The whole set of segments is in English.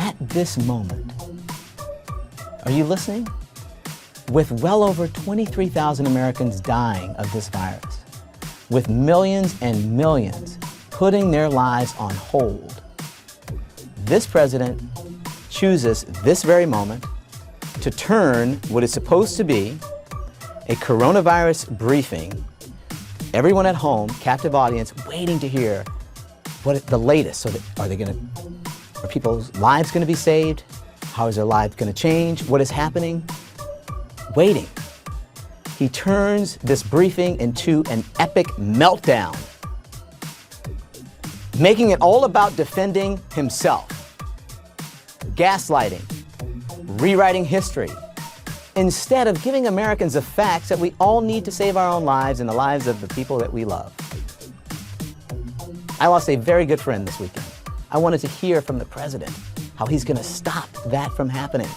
at this moment, are you listening? With well over 23,000 Americans dying of this virus, with millions and millions putting their lives on hold, this president chooses this very moment to turn what is supposed to be a coronavirus briefing, everyone at home, captive audience, waiting to hear what the latest. So are people's lives going to be saved? How is their lives going to change? What is happening? Waiting. He turns this briefing into an epic meltdown, making it all about defending himself, gaslighting, rewriting history, instead of giving Americans the facts that we all need to save our own lives and the lives of the people that we love. I lost a very good friend this weekend. I wanted to hear from the president how he's going to stop that from happening.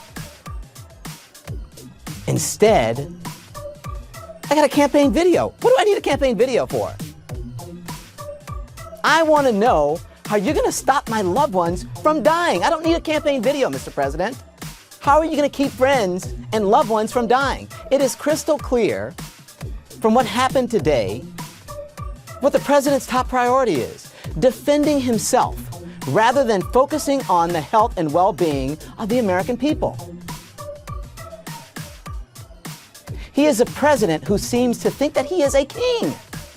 Instead, I got a campaign video. What do I need a campaign video for? I want to know how you're going to stop my loved ones from dying. I don't need a campaign video, Mr. President. How are you going to keep friends and loved ones from dying? It is crystal clear from what happened today what the president's top priority is: defending himself rather than focusing on the health and well-being of the American people. He is a president who seems to think that he is a king.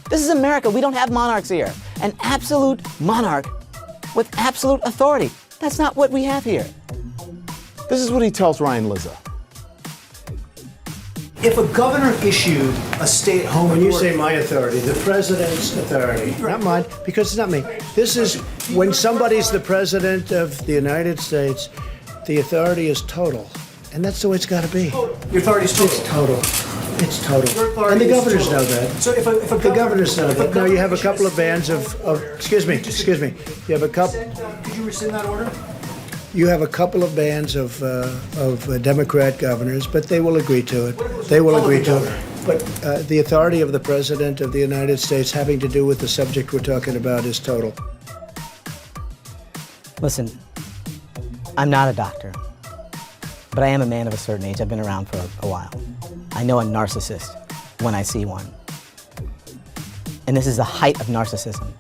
This is America. We don't have monarchs here. An absolute monarch with absolute authority. That's not what we have here. This is what he tells Ryan Lizza. If a governor issued a stay-at-home When you order, say my authority, the president's authority, not mine, because it's not me. This is when somebody's the president of the United States, the authority is total. And that's the way it's got to be. your authority is total. It's total. It's total. Your authority And the is governors total. know that. So if a The governors know if a that. Now you have a governor couple of issued a bands of excuse me. You have a couple. Could you rescind that order? You have a couple of bands of Democrat governors, but they will agree to it. They will agree to it. But the authority of the President of the United States having to do with the subject we're talking about is total. Listen, I'm not a doctor, but I am a man of a certain age. I've been around for a while. I know a narcissist when I see one. And this is the height of narcissism,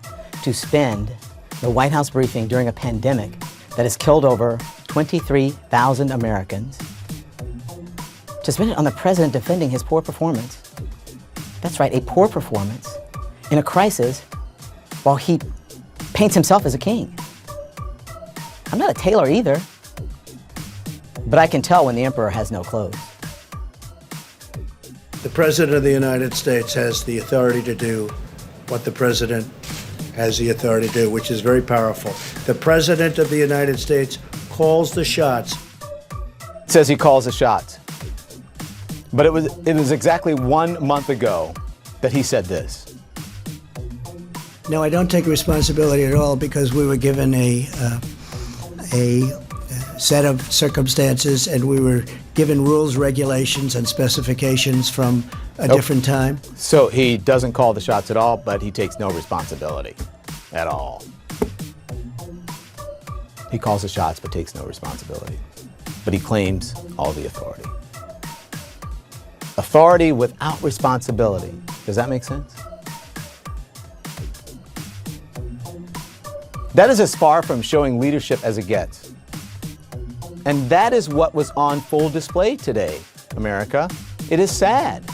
to spend the White House briefing during a pandemic that has killed over 23,000 Americans, to spend it on the president defending his poor performance. That's right, a poor performance in a crisis while he paints himself as a king. I'm not a tailor either, but I can tell when the emperor has no clothes. The President of the United States has the authority to do what the President has the authority to do, which is very powerful. The President of the United States calls the shots. Says he calls the shots. But it was exactly 1 month ago that he said this. No, I don't take responsibility at all because we were given a set of circumstances and we were given rules, regulations, and specifications from a different time. So he doesn't call the shots at all, but he takes no responsibility at all. He calls the shots but takes no responsibility. But he claims all the authority. Authority without responsibility. Does that make sense? That is as far from showing leadership as it gets. And that is what was on full display today, America. It is sad.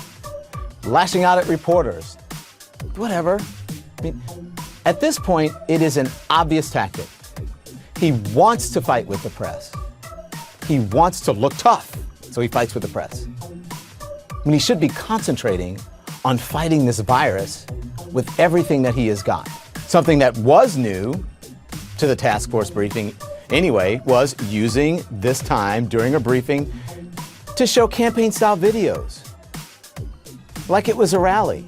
Lashing out at reporters. Whatever. I mean, at this point, it is an obvious tactic. He wants to fight with the press. He wants to look tough, so he fights with the press. When he should be concentrating on fighting this virus with everything that he has got. Something that was new to the task force briefing anyway was using this time during a briefing to show campaign-style videos, like it was a rally.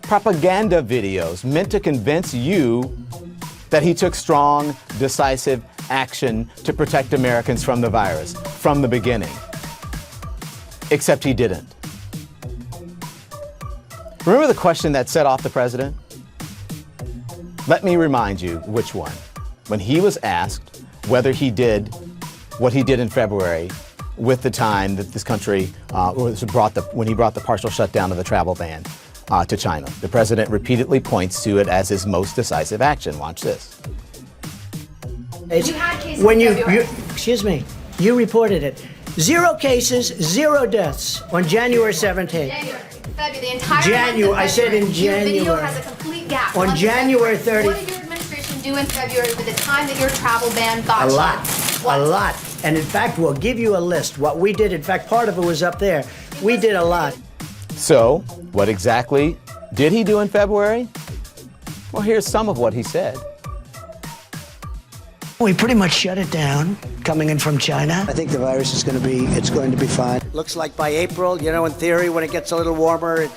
Propaganda videos meant to convince you that he took strong, decisive action to protect Americans from the virus from the beginning. Except he didn't. Remember the question that set off the president? Let me remind you which one. When he was asked whether he did what he did in February with the time that this country when he brought the partial shutdown of the travel ban to China. The president repeatedly points to it as his most decisive action. Watch this. It's, You had cases when in February. excuse me, you reported it. 0 cases, 0 deaths on January 17th. January, February, the entire January, month of I said in February. Your video January. has a complete gap. On Month of January February. 30th. What did your administration do in February for the time that your travel ban got A you? lot, What? a lot. And in fact, we'll give you a list. What we did, in fact, part of it was up there. We did a lot. So, what exactly did he do in February? Well, here's some of what he said. We pretty much shut it down coming in from China. I think the virus is going to be fine. Looks like by April, in theory, when it gets a little warmer, it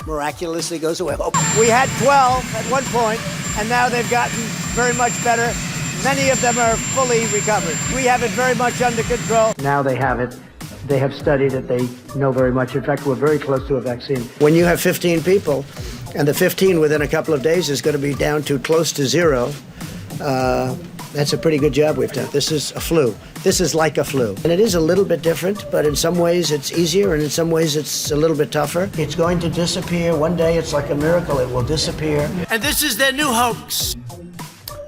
miraculously goes away. We had 12 at one point, and now they've gotten very much better. Many of them are fully recovered. We have it very much under control. Now they have it. They have studied it. They know very much. In fact, we're very close to a vaccine. When you have 15 people, and the 15 within a couple of days is going to be down to close to 0, that's a pretty good job we've done. This is a flu. This is like a flu. And it is a little bit different, but in some ways it's easier, and in some ways it's a little bit tougher. It's going to disappear. One day it's like a miracle. It will disappear. And this is their new hoax.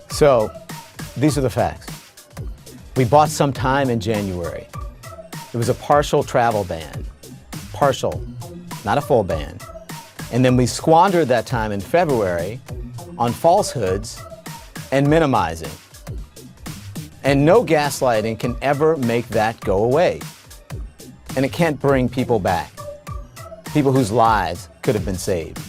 So, these are the facts. We bought some time in January. It was a partial travel ban. Partial, not a full ban. And then we squandered that time in February on falsehoods and minimizing. And no gaslighting can ever make that go away. And it can't bring people back. People whose lives could have been saved.